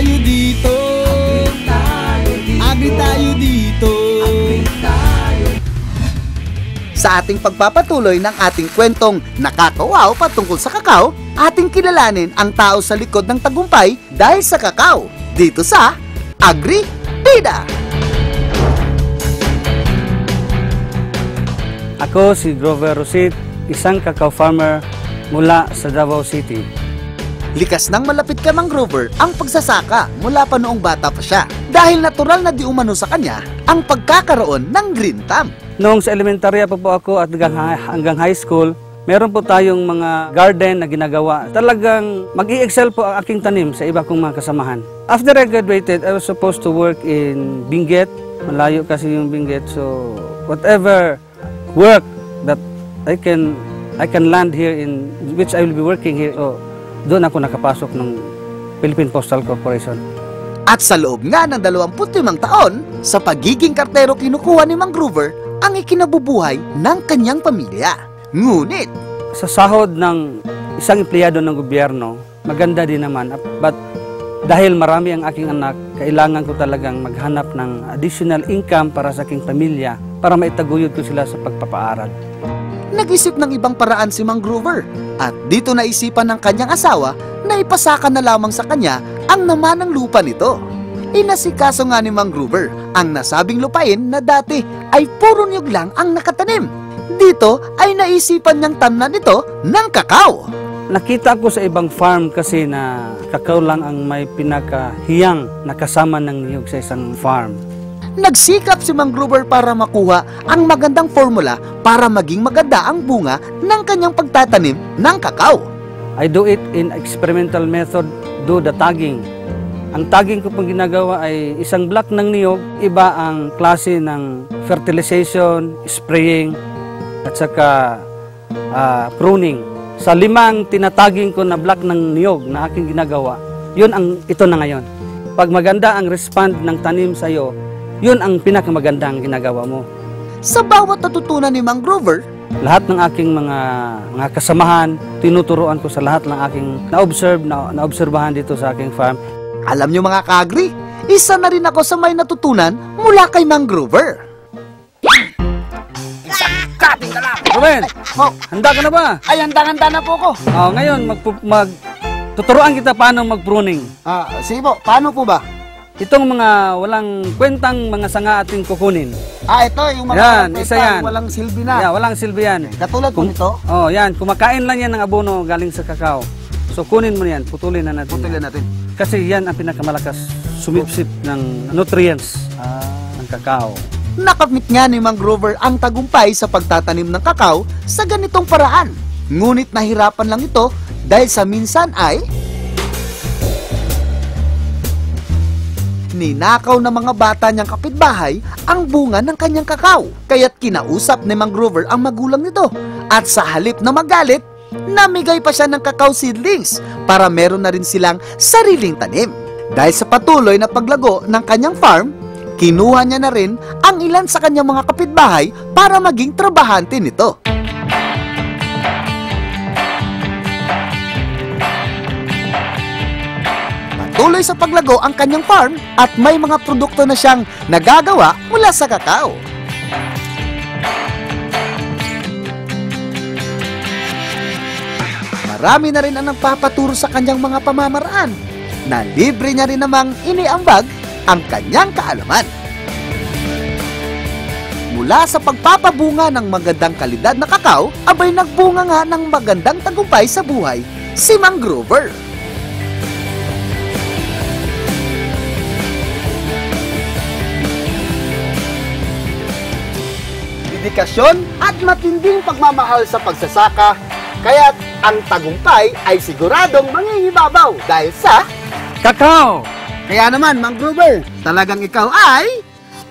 tayo dito. Agri tayo dito. Sa ating pagpapatuloy ng ating kwentong nakakawaw patungkol sa kakao, ating kilalanin ang tao sa likod ng tagumpay dahil sa kakao. Dito sa Agri Bida! Ako si Grover Rosit, isang kakao farmer mula sa Davao City. Likas nang malapit kay Mang Grover ang pagsasaka mula pa noong bata pa siya dahil natural na di umano sa kanya ang pagkakaroon ng green thumb. Noong sa elementarya pa po ako at hanggang high school, meron po tayong mga garden na ginagawa. Talagang mag-i-excel po ang aking tanim sa iba kong mga kasamahan. After I graduated, I was supposed to work in Benguet. Malayo kasi yung Benguet, so whatever work that I can land here in which I will be working here. So doon ako nakapasok ng Philippine Postal Corporation. At sa loob nga ng 25 taon, sa pagiging kartero kinukuha ni Mang Grover ang ikinabubuhay ng kanyang pamilya. Ngunit, sa sahod ng isang empleyado ng gobyerno, maganda din naman. But dahil marami ang aking anak, kailangan ko talagang maghanap ng additional income para sa aking pamilya para maitaguyod ko sila sa pagpapaaral. Nag-isip ng ibang paraan si Mang Grover at dito naisipan ng kanyang asawa na ipasaka na lamang sa kanya ang namanang lupa nito. Inasikaso nga ni Mang Grover ang nasabing lupain na dati ay puro niyog lang ang nakatanim. Dito ay naisipan niyang tamnan ito ng kakao. Nakita ko sa ibang farm kasi na kakao lang ang may pinakahiyang na kasama ng niyog sa isang farm. Nagsikap si Mang Grover para makuha ang magandang formula para maging maganda ang bunga ng kanyang pagtatanim ng kakao. I do it in experimental method, do the tagging. Ang tagging ko pong ginagawa ay isang block ng niyog, iba ang klase ng fertilization, spraying, at saka pruning. Sa 5 tinataging ko na block ng niyog na aking ginagawa, yun ang ito na ngayon. Pag maganda ang respond ng tanim sa iyo, yun ang pinakamagandang ginagawa mo. Sa bawat natutunan ni Mang Grover, lahat ng aking mga kasamahan, tinuturuan ko sa lahat ng aking naobserbahan dito sa aking farm. Alam nyo mga kaagri, isa na rin ako sa may natutunan mula kay Mang Grover. Kating ka lang! Ruben, handa ka na ba? Ay, handa na po ko. Ngayon, tuturuan kita paano mag-pruning. Sige po, paano po ba? Itong mga walang kwentang mga sanga ating kukunin. Ito yung mga yan, isa yan. Walang silbi na. Yeah, walang silbi yan. Katulad po nito? Yan. Kumakain lang yan ng abono galing sa kakao. So, kunin mo yan. Putulin na natin. Putulin natin. Kasi yan ang pinakamalakas sumipsip ng nutrients ng kakao. Nakamit nga ni Mang Grover ang tagumpay sa pagtatanim ng kakao sa ganitong paraan. Ngunit nahirapan lang ito dahil sa minsan ay ninakaw ng mga bata niyang kapitbahay ang bunga ng kanyang kakao. Kaya't kinausap ni Mang Grover ang magulang nito. At sa halip na magalit, namigay pa siya ng kakao seedlings para meron na rin silang sariling tanim. Dahil sa patuloy na paglago ng kanyang farm, kinuha niya na rin ang ilan sa kanyang mga kapitbahay para maging trabahante nito. Patuloy sa paglago ang kanyang farm at may mga produkto na siyang nagagawa mula sa kakao. Marami na rin ang nagpapaturo sa kanyang mga pamamaraan na libre niya rin namang iniambag ang kanyang kaalaman. Mula sa pagpapabunga ng magandang kalidad na kakao, abay nagbunga nga ng magandang tagumpay sa buhay si Mang Grover. Dedikasyon at matinding pagmamahal sa pagsasaka, kaya't ang tagumpay ay siguradong mangingibabaw dahil sa kakao! Kaya naman, Mang Grover, talagang ikaw ay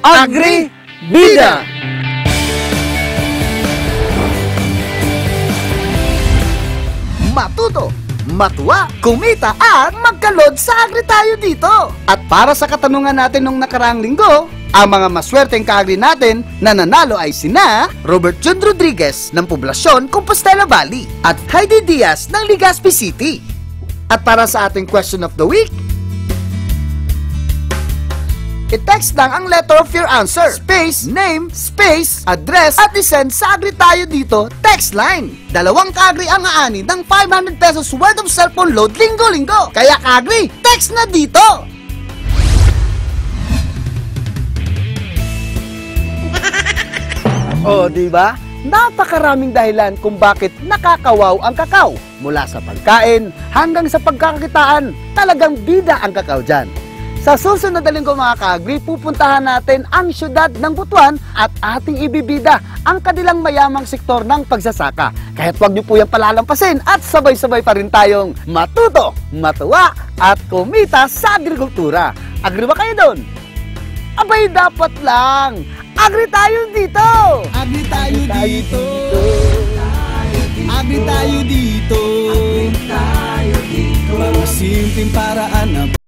Agri Bida! Matuto, matuwa, kumita at magkalod sa Agri tayo dito. At para sa katanungan natin nung nakaraang linggo, ang mga maswerteng kaagri natin na nanalo ay sina Robert John Rodriguez ng Poblasyon, Compostela Valley at Heidi Diaz ng Legazpi City. At para sa ating question of the week, I-text lang ang letter of your answer, space, name, space, address, at isend sa Agri Tayo Dito text line. 2 ka-agri ang aani ng 500 pesos worth of cellphone load linggo-linggo. Kaya ka-agri, text na dito! O, di ba? Napakaraming dahilan kung bakit nakakawaw ang kakao. Mula sa pagkain hanggang sa pagkakakitaan, talagang bida ang kakao dyan. Sa susunod na linggo mga ka-agri, pupuntahan natin ang syudad ng Butuan at ating ibibida ang kanilang mayamang sektor ng pagsasaka. Kaya't huwag niyo po yung palalampasin at sabay-sabay pa rin tayong matuto, matuwa at kumita sa agrikultura. Agri ba kayo doon? Abay, dapat lang! Agri tayo dito! Agri tayo dito. Agri tayo dito. Mga simpleng paraan na